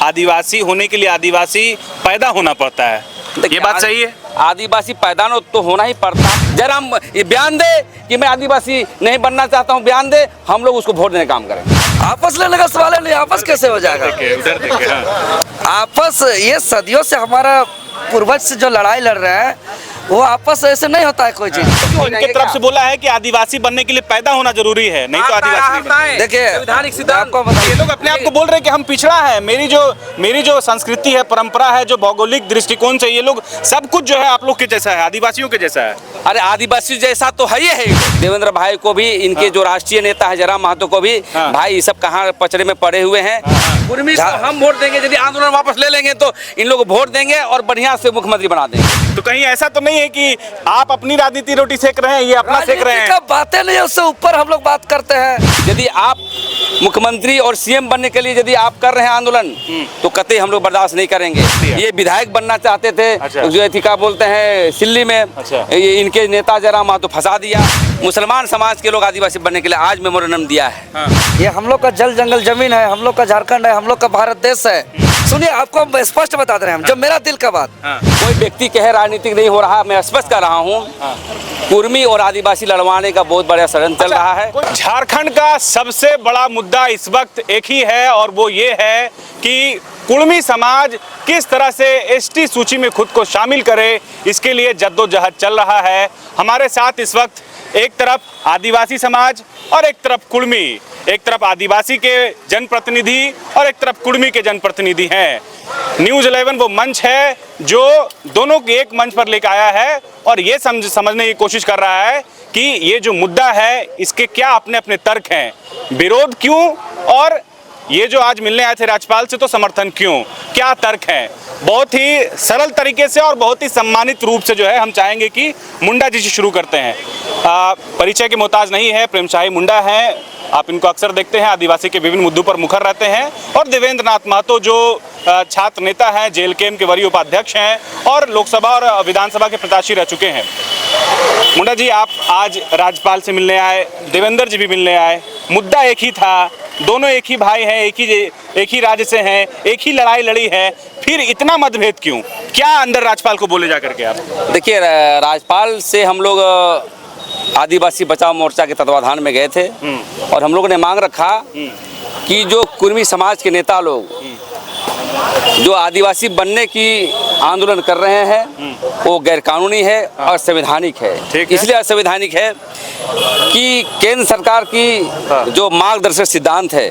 आदिवासी होने के लिए आदिवासी पैदा होना पड़ता है, ये बात सही है? आदिवासी पैदा तो होना ही पड़ता है। जरा हम ये बयान दे कि मैं आदिवासी नहीं बनना चाहता हूँ, बयान दे, हम लोग उसको वोट देने का काम करेंगे। आपस लेने का सवाल है नहीं, आपस कैसे हो जाएगा? उधर देखिए, हाँ। आपस ये सदियों से हमारा पूर्वज से जो लड़ाई लड़ रहे हैं वो आपस ऐसे नहीं होता है कोई चीज। इनके तरफ से बोला है कि आदिवासी बनने के लिए पैदा होना जरूरी है, नहीं तो आदिवासी नहीं बनते। देखिए आपको ये लोग अपने आप को बोल रहे हैं कि हम पिछड़ा है, मेरी जो संस्कृति है, परंपरा है, जो भौगोलिक दृष्टिकोण से ये लोग सब कुछ जो है आप लोग के जैसा है, आदिवासियों के जैसा है। अरे आदिवासी जैसा तो है ही है। देवेंद्र भाई को भी, इनके जो राष्ट्रीय नेता है जयराम महतो को भी, भाई ये सब कहाँ पचड़े में पड़े हुए हैं। कुर्मी को हम वोट देंगे, यदि आंदोलन वापस ले लेंगे तो इन लोग वोट देंगे और बढ़िया से मुख्यमंत्री बना देंगे। तो कहीं ऐसा तो नहीं है कि आप अपनी राजनीति रोटी सेक रहे हैं, ये अपना सेक रहे हैं? बातें नहीं, उससे ऊपर हम लोग बात करते हैं। यदि आप मुख्यमंत्री और सीएम बनने के लिए यदि आप कर रहे हैं आंदोलन, तो कतई हम लोग बर्दाश्त नहीं करेंगे। ये विधायक बनना चाहते थे, जो थी क्या बोलते हैं सिल्ली में, इनके नेता जयराम महतो फंसा दिया। मुसलमान समाज के लोग आदिवासी बनने के लिए आज मेमोरेंडम दिया है। ये हम लोग का जल जंगल जमीन है, हम लोग का झारखंड है, हम लोग का भारत देश है। सुनिए, आपको हम स्पष्ट बता रहे हैं, जो मेरा दिल का बात। कोई व्यक्ति कहे राजनीतिक नहीं हो रहा, मैं स्पष्ट कर रहा हूँ, कुर्मी और आदिवासी लड़वाने का बहुत बड़ा षड्यंत्र चल रहा है। झारखंड का सबसे बड़ा मुद्दा इस वक्त एक ही है, और वो ये है कि कुर्मी समाज किस तरह से एसटी सूची में खुद को शामिल करे, इसके लिए जद्दोजहद चल रहा है। हमारे साथ इस वक्त एक तरफ आदिवासी समाज और एक तरफ कुर्मी, एक तरफ आदिवासी के जनप्रतिनिधि और एक तरफ कुर्मी के जनप्रतिनिधि हैं। न्यूज़ 11 वो मंच है जो दोनों के एक मंच पर लेकर आया है और ये समझने की कोशिश कर रहा है कि ये जो मुद्दा है इसके क्या अपने अपने तर्क हैं, विरोध क्यों, और ये जो आज मिलने आए थे राज्यपाल से तो समर्थन क्यों, क्या तर्क हैं। बहुत ही सरल तरीके से और बहुत ही सम्मानित रूप से जो है हम चाहेंगे कि मुंडा जी से शुरू करते हैं। परिचय के मोहताज नहीं है, प्रेमशाही मुंडा हैं, आप इनको अक्सर देखते हैं, आदिवासी के विभिन्न मुद्दों पर मुखर रहते हैं। और देवेंद्र नाथ महतो जो छात्र नेता हैं, जेएलकेएम के वरीय उपाध्यक्ष हैं और लोकसभा और विधानसभा के प्रत्याशी रह चुके हैं। मुंडा जी, आप आज राज्यपाल से मिलने आए, देवेंद्र जी भी मिलने आए, मुद्दा एक ही था, दोनों एक ही भाई हैं, एक ही राज्य से हैं, एक ही लड़ाई लड़ी है, फिर इतना मतभेद क्यों? क्या अंदर राज्यपाल को बोले जा करके आप? देखिए, राज्यपाल से हम लोग आदिवासी बचाव मोर्चा के तत्वाधान में गए थे और हम लोगों ने मांग रखा कि जो कुर्मी समाज के नेता लोग जो आदिवासी बनने की आंदोलन कर रहे हैं वो गैरकानूनी है और संवैधानिक है। इसलिए असंवैधानिक है कि केंद्र सरकार की जो मार्गदर्शक सिद्धांत है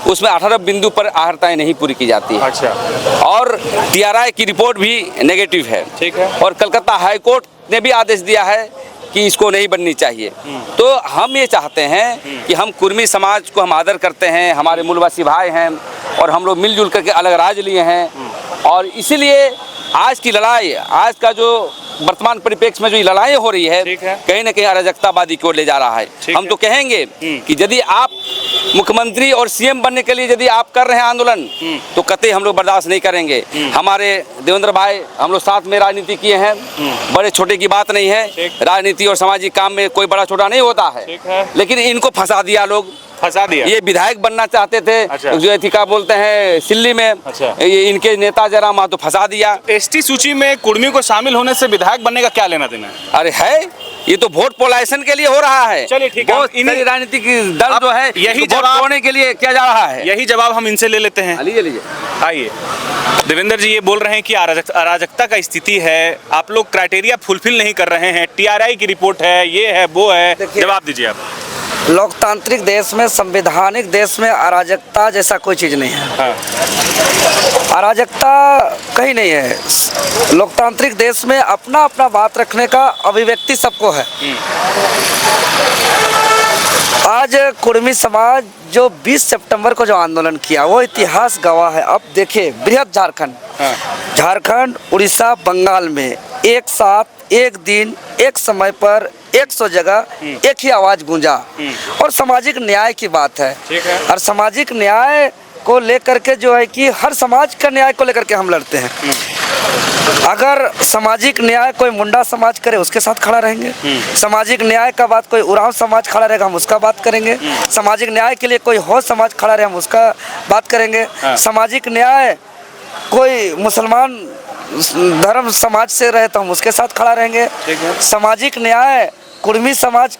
उसमें 18 बिंदु पर आहर्ताएं नहीं पूरी की जाती है। अच्छा। और टीआरआई की रिपोर्ट भी नेगेटिव है। ठीक है। और कलकत्ता हाई कोर्ट ने भी आदेश दिया है कि इसको नहीं बननी चाहिए। तो हम ये चाहते हैं कि हम कुर्मी समाज को हम आदर करते हैं, हमारे मूलवासी भाई हैं और हम लोग मिलजुल करके अलग राज्य लिए हैं, और इसीलिए आज की लड़ाई, आज का जो वर्तमान परिप्रेक्ष्य में जो लड़ाई हो रही है कहीं ना कहीं अराजकतावादी की ओर ले जा रहा है। हम तो कहेंगे कि यदि आप मुख्यमंत्री और सीएम बनने के लिए यदि आप कर रहे हैं आंदोलन तो कतई हम लोग बर्दाश्त नहीं करेंगे। हमारे देवेंद्र भाई, हम लोग साथ में राजनीति किए हैं, बड़े छोटे की बात नहीं है, राजनीति और सामाजिक काम में कोई बड़ा छोटा नहीं होता है, लेकिन इनको फंसा दिया, लोग फंसा दिया। ये विधायक बनना चाहते थे, जो थी क्या बोलते हैं सिल्ली में, ये इनके नेता जयराम महतो फंसा दिया। एसटी सूची में कुर्मी को शामिल होने से विधायक बनने का क्या लेना देना है? अरे है, ये तो वोट पोलाइजेशन के लिए हो रहा है। चलिए ठीक है, इन्हीं राजनीतिक दल जो है यही जवाब होने के लिए किया जा रहा है। यही जवाब हम इनसे ले लेते हैं। लीजिए आइए, देवेंद्र जी ये बोल रहे हैं कि अराजकता का स्थिति है, आप लोग क्राइटेरिया फुलफिल नहीं कर रहे हैं, टीआरआई की रिपोर्ट है, ये है वो है, जवाब दीजिए आप। लोकतांत्रिक देश में, संवैधानिक देश में अराजकता जैसा कोई चीज़ नहीं है। अराजकता कहीं नहीं है। लोकतांत्रिक देश में अपना अपना बात रखने का अभिव्यक्ति सबको है। आज कुर्मी समाज जो 20 सितंबर को जो आंदोलन किया वो इतिहास गवाह है। अब देखिए, बृहद झारखंड, उड़ीसा, बंगाल में एक साथ, एक दिन, एक समय पर 100 जगह एक ही आवाज गूंजा, और सामाजिक न्याय की बात है। और सामाजिक न्याय को लेकर के जो है कि हर समाज का न्याय को लेकर के हम लड़ते हैं। अगर सामाजिक न्याय कोई मुंडा समाज करे उसके साथ खड़ा रहेंगे, सामाजिक न्याय का बात कोई उरांव समाज खड़ा रहेगा हम उसका बात करेंगे, सामाजिक न्याय के लिए कोई हो समाज खड़ा रहे हम उसका बात करेंगे, सामाजिक न्याय कोई मुसलमान धर्म समाज से रहे तो हम उसके साथ खड़ा रहेंगे। ठीक है। सामाजिक न्याय कुर्मी समाज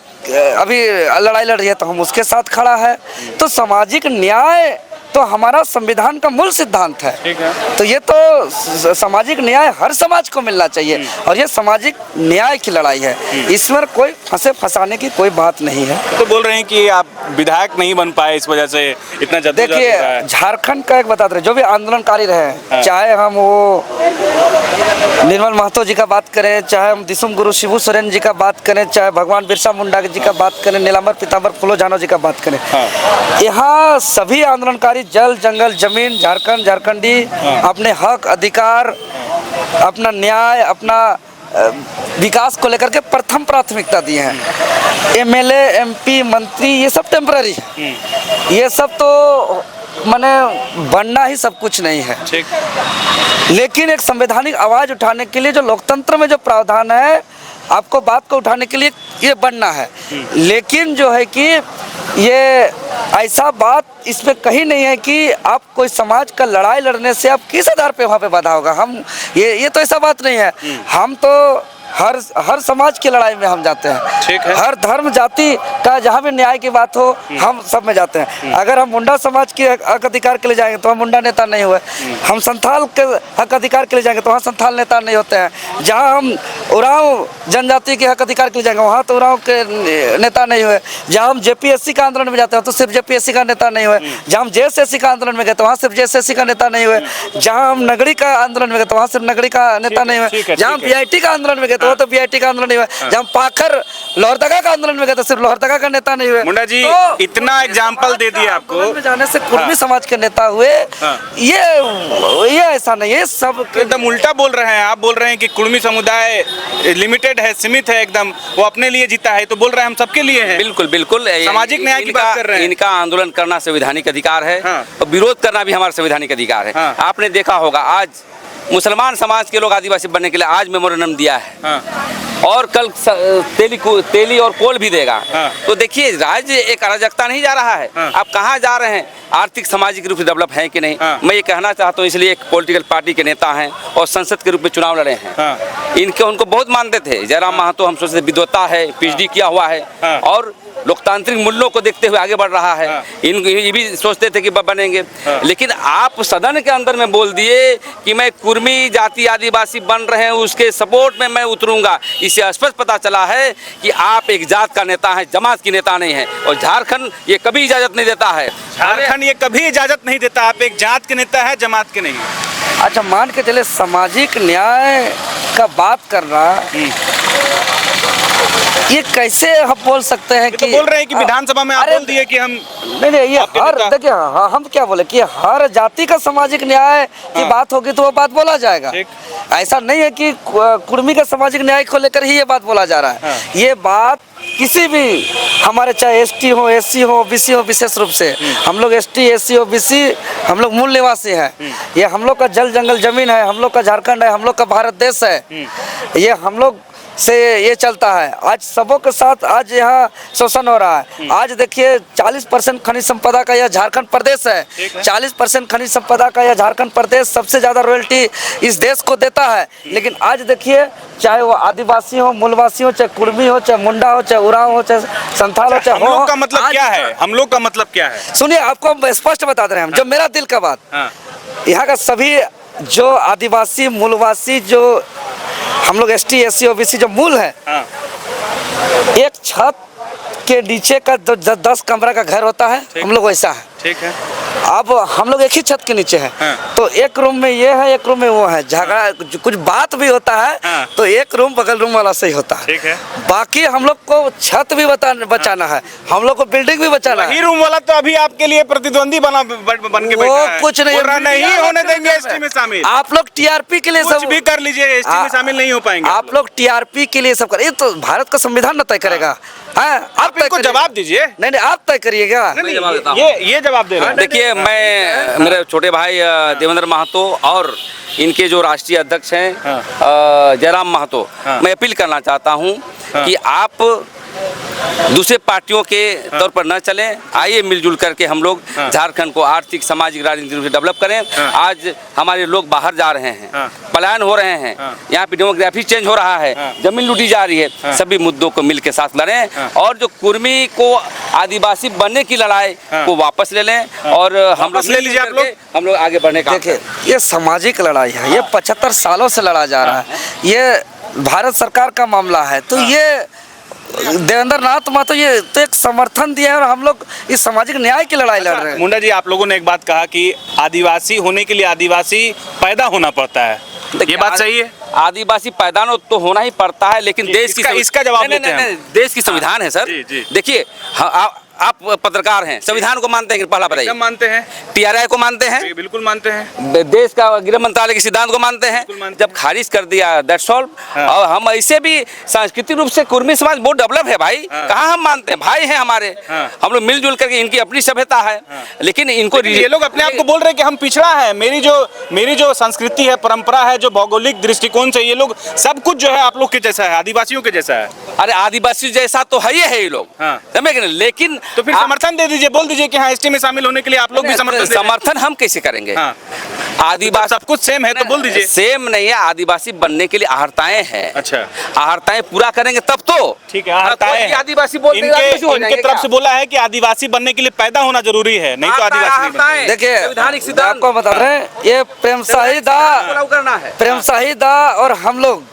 अभी लड़ाई लड़ रही है तो हम उसके साथ खड़ा है। तो सामाजिक न्याय तो हमारा संविधान का मूल सिद्धांत है। ठीक है। तो ये तो सामाजिक न्याय हर समाज को मिलना चाहिए और ये सामाजिक न्याय की लड़ाई है। इसमें कोई फंसाने की कोई बात नहीं है। तो बोल रहे हैं कि आप विधायक नहीं बन पाए, इस वजह से इतना जद्दोजहद हो रहा है। देखिए, झारखंड का एक बताते रहे, जो भी आंदोलनकारी रहे, चाहे हम वो निर्मल महतो जी का बात करें, चाहे हम दिसुम गुरु शिबू सोरेन जी का बात करें, चाहे भगवान बिरसा मुंडा जी का बात करें, नीलांबर पीतांबर फूलो झानो जी का बात करें, यहाँ सभी आंदोलनकारी जल जंगल जमीन झारखंडी अपने हक अधिकार, अपना न्याय, अपना विकास को लेकर के प्रथम प्राथमिकता दिए हैं। एमएलए एमपी मंत्री ये सब टेम्पररी है, ये सब तो माने बनना ही सब कुछ नहीं है। ठीक। लेकिन एक संवैधानिक आवाज उठाने के लिए जो लोकतंत्र में जो प्रावधान है, आपको बात को उठाने के लिए ये बनना है। लेकिन जो है कि ये ऐसा बात इसमें कहीं नहीं है कि आप कोई समाज का लड़ाई लड़ने से आप किस आधार पे वहाँ पे बाधा होगा। हम ये तो ऐसा बात नहीं है। हम तो हर समाज की लड़ाई में हम जाते हैं। ठीक है। हर धर्म जाति का जहाँ भी न्याय की बात हो हम सब में जाते हैं। अगर हम मुंडा समाज के हक अधिकार के लिए जाएंगे तो हम मुंडा नेता नहीं हुए। हम संथाल के हक अधिकार के लिए जाएंगे तो वहाँ संथाल नेता नहीं होते हैं। जहाँ हम उरांव जनजाति के हक अधिकार के लिए जाएंगे वहाँ तो उरांव के नेता नहीं हुए। जहाँ हम जेपीएससी का आंदोलन में जाते हैं तो सिर्फ जेपीएससी का नेता नहीं हुए। जहाँ हम जेएसएससी का आंदोलन में गए तो वहाँ सिर्फ जेएसएससी का नेता नहीं हुए। जहाँ हम नगरी का आंदोलन में गए तो वहाँ सिर्फ नगरी का नेता नहीं हुए। जहाँ बीआईटी का आंदोलन में गए तो वो तो बीआईटी का आंदोलन नहीं हुआ। जब हम पाखर लोहरदगा का आंदोलन में गए तो सिर्फ लोहरदगा का नेता नहीं हुए। मुंडा जी, तो इतना एग्जाम्पल दे दिया आपको। आंदोलन में जाने से कुर्मी समाज के नेता हुए, ये ऐसा नहीं है। सब एकदम उल्टा बोल रहे हैं आप। बोल रहे हैं कि कुर्मी समुदाय लिमिटेड है, सीमित है, एकदम वो अपने लिए जीता है। तो बोल रहे हैं हम सबके लिए है। बिल्कुल बिल्कुल सामाजिक न्याय की बात कर रहे हैं। इनका आंदोलन करना संवैधानिक अधिकार है और विरोध करना भी हमारा संवैधानिक अधिकार है। आपने देखा होगा आज मुसलमान समाज के लोग आदिवासी बनने के लिए आज मेमोरेंडम दिया है और कल तेली और कोल भी देगा। तो देखिए, राज्य एक अराजकता नहीं जा रहा है। आप कहाँ जा रहे हैं? आर्थिक सामाजिक रूप से डेवलप है कि नहीं? मैं ये कहना चाहता हूँ, इसलिए एक पॉलिटिकल पार्टी के नेता हैं और संसद के रूप में चुनाव लड़े हैं। उनको बहुत मानते थे। जयराम महतो हम सोचते विद्वता है, पीएचडी किया हुआ है और लोकतांत्रिक मूल्यों को देखते हुए आगे बढ़ रहा है। ये भी सोचते थे कि बनेंगे। लेकिन आप सदन के अंदर में बोल दिए कि मैं कुर्मी जाति आदिवासी बन रहे हैं, उसके सपोर्ट में मैं उतरूंगा। इससे स्पष्ट पता चला है कि आप एक जात का नेता हैं, जमात की नेता नहीं है। और झारखंड ये कभी इजाजत नहीं देता है। झारखंड ये कभी इजाजत नहीं देता। आप एक जात के नेता है, जमात के नहीं। अच्छा, मान के चले सामाजिक न्याय का बात करना, ये कैसे हम बोल सकते हैं कि तो बोल रहे हैं कि विधानसभा में आप बोल दिए कि हम नहीं, ये हर, देखिए हम क्या बोले कि हर जाति का सामाजिक न्याय की बात होगी तो वो बात बोला जाएगा। ऐसा नहीं है कि कुर्मी का सामाजिक न्याय को लेकर ही ये बात बोला जा रहा है। ये बात किसी भी हमारे चाहे एसटी हो, एससी हो, बीसी हो, विशेष रूप से हम लोग एसटी एससी हो बीसी हम लोग मूल निवासी हैं। ये हम लोग का जल जंगल जमीन है, हम लोग का झारखंड है, हम लोग का भारत देश है। ये हम लोग से ये चलता है। आज सबों के साथ आज यहाँ शोषण हो रहा है। आज देखिए 40% खनिज संपदा का यह झारखंड प्रदेश है। 40% खनिज संपदा का यह झारखंड प्रदेश सबसे ज्यादा रॉयल्टी इस देश को देता है। लेकिन आज देखिए, चाहे वो आदिवासी हो, मूलवासी हो, चाहे कुर्मी हो, चाहे मुंडा हो, चाहे उरांव हो, चाहे संथाल हो, चाहे हम लोग का मतलब क्या है? हम लोग का मतलब क्या है? सुनिए, आपको हम स्पष्ट बता दे रहे हैं जो मेरा दिल का बात। यहाँ का सभी जो आदिवासी मूलवासी, जो हम लोग एसटी एससी ओबीसी जो मूल है, एक छत के नीचे का 10 कमरा का घर होता है, हम लोग वैसा है। ठीक है। अब हम लोग एक ही छत के नीचे हैं। तो एक रूम में ये है, एक रूम में वो है। झगड़ा कुछ बात भी होता है तो एक रूम बगल रूम वाला से ही होता है। ठीक है। बाकी हम लोग को छत भी बचाना है, हम लोग को बिल्डिंग भी बचाना है। रूम वाला तो अभी आपके लिए प्रतिद्वंदी बन के बैठा है। कुछ नहीं होने देंगे एसटी में शामिल। आप लोग टीआरपी के लिए कुछ भी कर लीजिए, एसटी में शामिल नहीं हो पाएंगे। आप लोग टीआरपी के लिए सब कर, ये तो भारत का संविधान न तय करेगा। आप इनको जवाब दीजिए। नहीं, आप तय करिएगा। ये जवाब दे रहे हैं। देखिए, मैं मेरे छोटे भाई देवेंद्र महतो और इनके जो राष्ट्रीय अध्यक्ष हैं जयराम महतो, मैं अपील करना चाहता हूं कि आप दूसरे पार्टियों के तौर पर न चलें। आइए मिलजुल करके हम लोग झारखंड को आर्थिक, सामाजिक, राजनीतिक रूप से डेवलप करें। आज हमारे लोग बाहर जा रहे हैं, पलायन हो रहे हैं, यहाँ पे डेमोग्राफी चेंज हो रहा है, जमीन लूटी जा रही है। सभी मुद्दों को मिल के साथ लड़ें और जो कुर्मी को आदिवासी बनने की लड़ाई को वापस ले लें और हम लोग ले लीजिए आप लोग, हम लोग आगे बढ़ने का। देखिए, ये सामाजिक लड़ाई है, ये 75 सालों से लड़ा जा रहा है, ये भारत सरकार का मामला है। तो ये देवेंद्र नाथ महतो ये तो एक समर्थन दिया है और हम लोग इस सामाजिक न्याय की लड़ाई लड़ रहे हैं। मुंडा जी, आप लोगों ने एक बात कहा कि आदिवासी होने के लिए आदिवासी पैदा होना पड़ता है, ये बात सही है? आदिवासी पैदा तो होना ही पड़ता है, लेकिन देश की इसका जवाब देते हैं। देश की संविधान है सर। देखिए, आप पत्रकार हैं, संविधान को मानते हैं? पहला बताइए। मानते हैं। TRI को मानते हैं? बिल्कुल मानते हैं। देश का गृह मंत्रालय के सिद्धांत को मानते हैं? जब खारिज कर दिया, दैट्स ऑल। और हम ऐसे भी सांस्कृतिक रूप से कुर्मी समाज बहुत डेवलप है भाई। कहाँ हम मानते हैं? भाई हैं हमारे, हम लोग मिलजुल करके, इनकी अपनी सभ्यता है। लेकिन इनको ये लोग अपने आप को बोल रहे हैं कि हम पिछड़ा है, मेरी जो संस्कृति है, परंपरा है, जो भौगोलिक दृष्टिकोण से ये लोग सब कुछ जो है आप लोग के जैसा है, आदिवासियों के जैसा है। अरे आदिवासी जैसा तो है ये लोग, समझे कि नहीं? लेकिन तो फिर समर्थन दे दीजिए, बोल दीजिए कि हाँ ST में शामिल होने के लिए आप लोग भी समर्थन हम कैसे करेंगे? आदिवासी सब कुछ सेम है तो बोल दीजिए। सेम नहीं है, आदिवासी बनने के लिए आहर्ताएं हैं। अच्छा, आहर्ताएं पूरा करेंगे तब तो ठीक है। आहर्ताएं आदिवासी बोलते हैं, इनके तरफ से बोला है कि आदिवासी बनने के लिए पैदा होना जरूरी है, नहीं तो आदिवासी नहीं बनते। देखिए, संवैधानिक सिद्धांत आपको बता रहे हैं, ये प्रेम शाही दा और हम लोग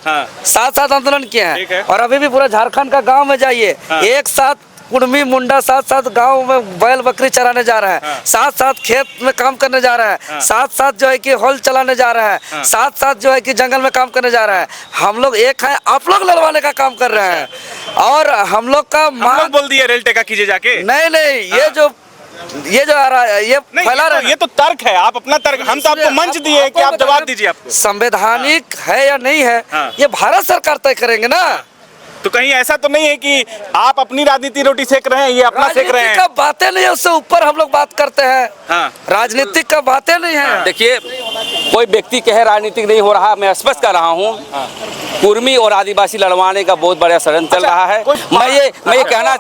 साथ साथ आंदोलन किए हैं और अभी भी पूरा झारखंड का गांव में जाइए, एक साथ कुर्मी मुंडा साथ साथ गांव में बैल बकरी चराने जा रहा है, साथ साथ खेत में काम करने जा रहा है, साथ साथ जो है कि हॉल चलाने जा रहा है, साथ साथ जो है कि जंगल में काम करने जा रहा है। हम लोग एक हैं, आप लोग लड़वाने का काम कर रहे हैं और हम लोग का लोग बोल दिए रेल टेका कीजिए जाके। नहीं, ये जो आ रहा है, ये फैला रहा है। ये तो तर्क है, आप अपना तर्क, हम तो आपको मंच दिए कि आप जवाब दीजिए। आपको संवैधानिक है या नहीं है, ये भारत सरकार तय करेंगे ना। तो कहीं ऐसा तो नहीं है कि आप अपनी राजनीति रोटी सेक रहे हैं, ये अपना सेक रहे हैं? का बातें नहीं है, उससे ऊपर हम लोग बात करते हैं। राजनीतिक का बातें नहीं है। देखिए, कोई व्यक्ति कहे राजनीतिक नहीं हो रहा, मैं स्पष्ट कर रहा हूँ, कुर्मी और आदिवासी लड़वाने का बहुत बड़ा षड्यंत्र चल रहा है। मैं ये कहना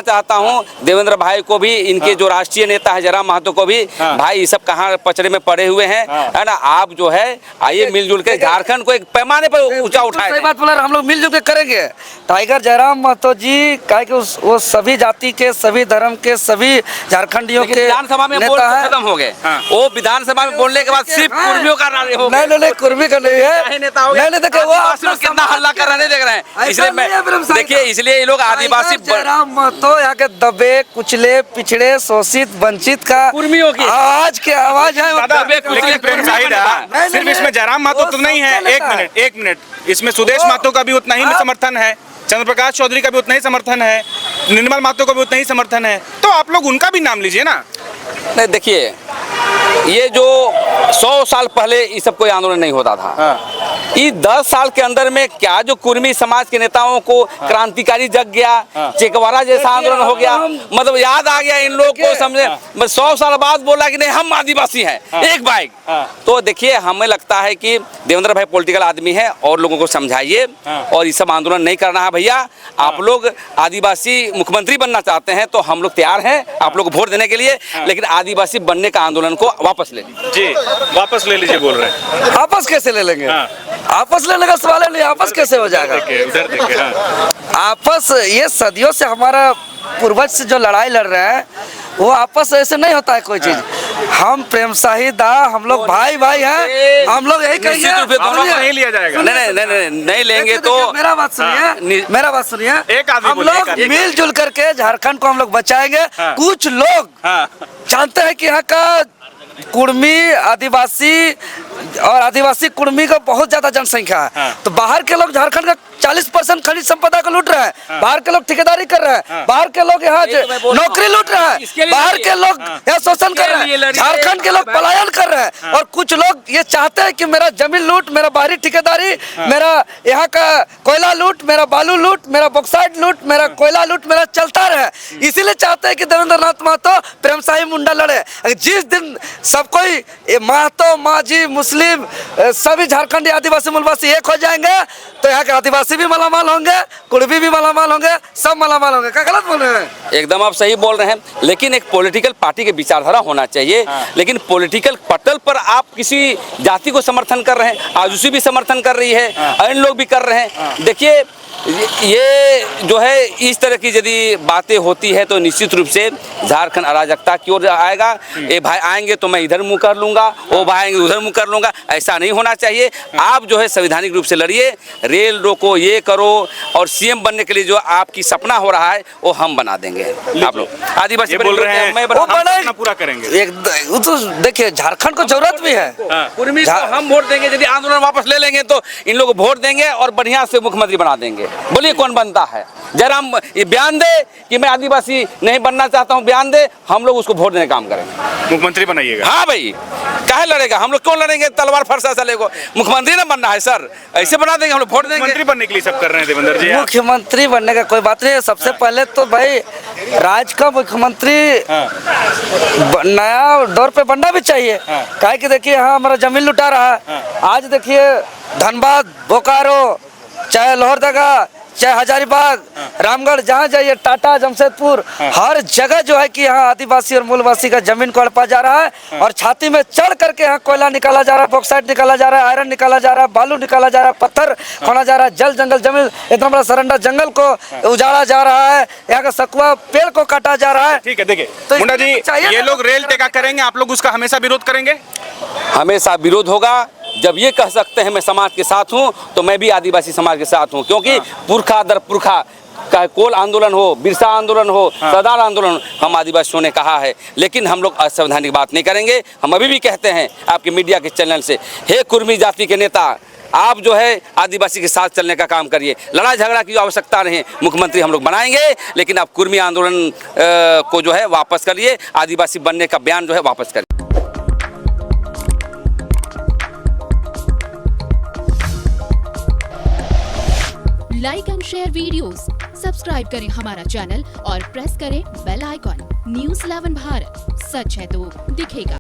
चाहता हूँ देवेंद्र भाई को भी, इनके जो राष्ट्रीय नेता है जयराम महतो को भी, भाई ये सब कहाँ पचड़े में पड़े हुए हैं, है ना? आप जो है आइए मिलजुल के झारखंड को एक पैमाने पर ऊंचा उठाए। सही बात बोला, हम लोग मिलजुल के करेंगे। टाइगर जयराम महतो जी कहे कि वो सभी जाति के, सभी धर्म के, सभी झारखंडियों के विधानसभा में बोल खत्म हो गए। वो विधानसभा में बोलने के बाद सिर्फ कुर्मियों का नहीं, कुर्मी का नहीं है, नेता हो गया। देखिए, वो कितना हल्ला कर रहे देख रहे हैं। इसलिए मैं देखिए, इसलिए ये लोग आदिवासी जयराम महतो यहाँ के दबे कुचले पिछड़े शोषित वंचित का कुर्मियों की आज के आवाज है। लेकिन प्रेम शाही सिर्फ इसमें जयराम महतो तो नहीं है। एक मिनट, इसमें सुदेश महतो का भी उतना ही समर्थन है, चंद्र प्रकाश चौधरी का भी उतना ही समर्थन है, निर्मल महतो का भी उतना ही समर्थन है, तो आप लोग उनका भी नाम लीजिए ना। नहीं, देखिए, ये जो 100 साल पहले ये सब कोई आंदोलन नहीं होता था, ये 10 साल के अंदर में क्या जो कुर्मी समाज के नेताओं को क्रांतिकारी जग गया, चेकवारा जैसा आंदोलन हो गया, मतलब याद आ गया इन लोग को, समझे? 100 साल बाद बोला कि नहीं हम आदिवासी हैं, एक बाइक। तो देखिए, हमें लगता है कि देवेंद्र भाई पॉलिटिकल आदमी है और लोगों को समझाइए, और ये सब आंदोलन नहीं करना है भैया। आप लोग आदिवासी मुख्यमंत्री बनना चाहते हैं तो हम लोग तैयार हैं आप लोग को वोट देने के लिए, लेकिन आदिवासी बनने का आंदोलन को वापस ले लीजिए। जी, वापस ले लीजिए बोल रहे हैं। आपस कैसे ले लेंगे? आपस लेने का सवाल है नहीं, आपस कैसे हो जाएगा? उधर देखिए, आपस ये सदियों से हमारा पूर्वज से जो लड़ाई लड़ रहे हैं, वो आपस ऐसे नहीं होता है कोई चीज। हम प्रेम शाही दा, हम लोग भाई हैं, हम लोग यही कहेंगे। नहीं लिया जाएगा। नहीं लेंगे तो मेरा बात सुनिए, एक आदमी हम लोग मिलजुल करके झारखंड को हम लोग बचाएंगे। कुछ लोग जानते हैं कि यहाँ का कुर्मी आदिवासी और आदिवासी कुर्मी का बहुत ज्यादा जनसंख्या है, तो बाहर के लोग झारखंड का 40% खनिज संपदा को लूट रहे हैं, बाहर के लोग ठेकेदारी कर रहे हैं, बाहर के लोग यहाँ नौकरी लूट रहे हैं, बाहर के लोग यहाँ शोषण कर रहे हैं, झारखंड के लोग पलायन कर रहे हैं, और कुछ लोग ये चाहते हैं कि मेरा जमीन लूट, मेरा बाहरी ठेकेदारी, मेरा यहाँ का कोयला लूट, मेरा बालू लूट, मेरा बॉक्साइट लूट, मेरा कोयला लूट मेरा चलता रहे। इसीलिए चाहते हैं कि देवेंद्र नाथ महतो प्रेम शाही मुंडा लड़े। जिस दिन सब कोई महतो, माझी, मुस्लिम, सभी झारखंडी आदिवासी मूलवासी एक हो जाएंगे, तो यहाँ के आदिवासी आदिवासी भी मालामाल होंगे, कुड़बी भी मालामाल होंगे, सब मालामाल होंगे। क्या गलत बोल रहे हैं? एकदम आप सही बोल रहे हैं, लेकिन एक पॉलिटिकल पार्टी के विचारधारा होना चाहिए। लेकिन पॉलिटिकल पटल पर आप किसी जाति को समर्थन कर रहे हैं, आजुसी भी समर्थन कर रही है, अन्य लोग भी कर रहे हैं। देखिए ये जो है इस तरह की यदि बातें होती है तो निश्चित रूप से झारखंड अराजकता की ओर आएगा। ये भाई आएंगे तो मैं इधर मुंह कर लूंगा, वो भाई आएंगे उधर मुंह कर लूंगा, ऐसा नहीं होना चाहिए। आप जो है संवैधानिक रूप से लड़िए, रेल रोको, ये करो, और सीएम बनने के लिए जो आपकी सपना हो रहा है वो हम बना देंगे। आप लोग आदिवासी बोल रहे हैं मैं हम पूरा करेंगे। वो तो देखिए झारखंड को जरूरत भी है। कुर्मी को हम वोट देंगे, यदि आंदोलन वापस ले लेंगे तो इन लोगों को वोट देंगे और बढ़िया से मुख्यमंत्री बना देंगे। बोलिए कौन बनता है? जयराम ये बयान दे कि मैं आदिवासी नहीं बनना चाहता हूं, बयान दे, हम लोग उसको वोट देने का काम करेंगे। मुख्यमंत्री बनाइएगा? हाँ भाई, काहे लड़ेगा? हम लोग क्यों लड़ेंगे? तलवार फरसा चलेगा? मुख्यमंत्री ना बनना है सर, ऐसे बना देंगे, हम लोग वोट देंगे। मुख्यमंत्री बनने के लिए सब कर रहे हैं देवेंद्र जी। मुख्यमंत्री बनने का कोई बात नहीं है। सबसे पहले तो भाई राज्य का मुख्यमंत्री नया दौर पे बनना भी चाहिए। काहे कि देखिए हाँ हमारा जमीन लुटा रहा है। आज देखिए धनबाद, बोकारो, चाहे लोहरदगा, चाहे हजारीबाग, रामगढ़, जहाँ जाइए, टाटा, जमशेदपुर, हर जगह जो है कि यहाँ आदिवासी और मूलवासी का जमीन को हड़पा जा रहा है और छाती में चढ़ करके यहाँ कोयला निकाला जा रहा है, बॉक्साइट निकाला जा रहा है, आयरन निकाला जा रहा है, बालू निकाला जा रहा है, पत्थर खोना जा रहा है, जल जंगल जमीन, इतना बड़ा सरंडा जंगल को उजाड़ा जा रहा है, यहाँ का सकुआ पेड़ को काटा जा रहा है। ठीक है, देखिए मुंडा जी, ये लोग रेल टेका करेंगे, आप लोग उसका हमेशा विरोध करेंगे? हमेशा विरोध होगा। जब ये कह सकते हैं मैं समाज के साथ हूं, तो मैं भी आदिवासी समाज के साथ हूं, क्योंकि पुरखा दर पुरखा चाहे कोल आंदोलन हो, बिरसा आंदोलन हो, सरदार आंदोलन, हम आदिवासियों ने कहा है। लेकिन हम लोग असंवैधानिक बात नहीं करेंगे। हम अभी भी कहते हैं आपके मीडिया के चैनल से, हे कुर्मी जाति के नेता, आप जो है आदिवासी के साथ चलने का काम करिए। लड़ाई झगड़ा की आवश्यकता नहीं, मुख्यमंत्री हम लोग बनाएंगे, लेकिन आप कुर्मी आंदोलन को जो है वापस करिए, आदिवासी बनने का बयान जो है वापस करिए। Like and share videos, subscribe करें हमारा चैनल और प्रेस करें बेल आइकॉन। न्यूज़ 11 भारत, सच है तो दिखेगा।